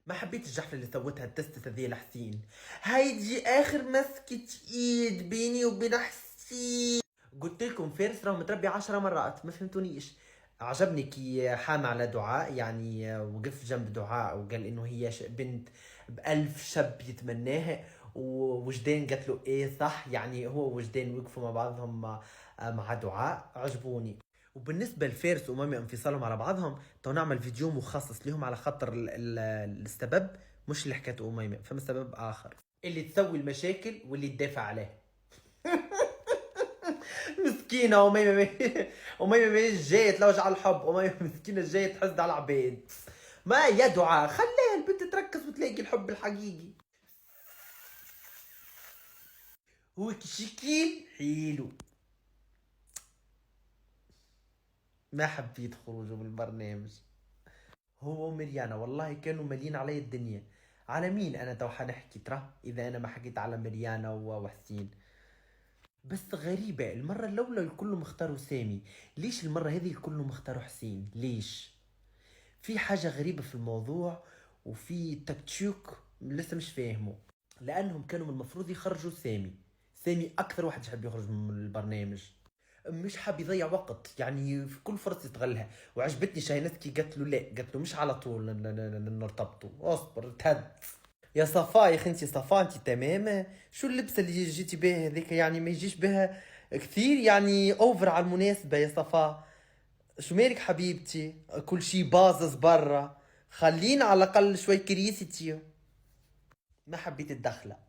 ما حبيت الجحفله اللي سوتها التستة ذي لحسين. هيدي اخر مسكة ايد بيني وبين حسين. قلت لكم فارس راه متربي 10 مرات، ما فهمتونيش. عجبني كي حام على دعاء، يعني وقف جنب دعاء وقال انه هي بنت بألف شاب يتمناها. ووجدان قالت له ايه صح، يعني هو ووجدان وقفوا مع بعضهم مع دعاء، عجبوني. وبالنسبة لفارس ومامي انفصالهم على بعضهم، تو نعمل فيديو مخصص لهم على خاطر السبب، مش اللي حكته أميمة، فما سبب آخر اللي تسوي المشاكل واللي تدافع عليه. مسكينة أميمة. أميمة مش جاية تلوج على الحب، أميمة مسكينة جاية تحزد على العباد. ما يا دعاء خليها البنت تركز وتلاقي الحب الحقيقي. هو كشكيل حيلو. ما حبيت خروجه بالبرنامج. هو ومريانا والله كانوا مالين علي الدنيا. على مين انا تو حنحكي ترى اذا انا ما حكيت على مريانا وحسين. بس غريبة المرة الأولى الكل مختاروا سامي، ليش المرة هذه الكل مختاروا حسين؟ ليش؟ في حاجة غريبة في الموضوع، وفي تكتشوك لسه مش فاهمه. لأنهم كانوا من المفروض يخرجوا سامي. سامي أكثر واحد يحب يخرج من البرنامج، مش حاب يضيع وقت، يعني في كل فرصة يستغلها. وعجبتني شاهينسكي قالت له لا، قالت له مش على طول نرتبطوا، اصبر تهد. يا صفاء يا اخي، انت صفاء انت تماما، شو اللبسه اللي جيتي بها هذيك؟ يعني ما يجيش بها كثير، يعني اوفر على المناسبة يا صفاء. شو مالك حبيبتي؟ كل شي باظظ برا، خلينا على الاقل شوي كريستي. ما حبيت الدخلة.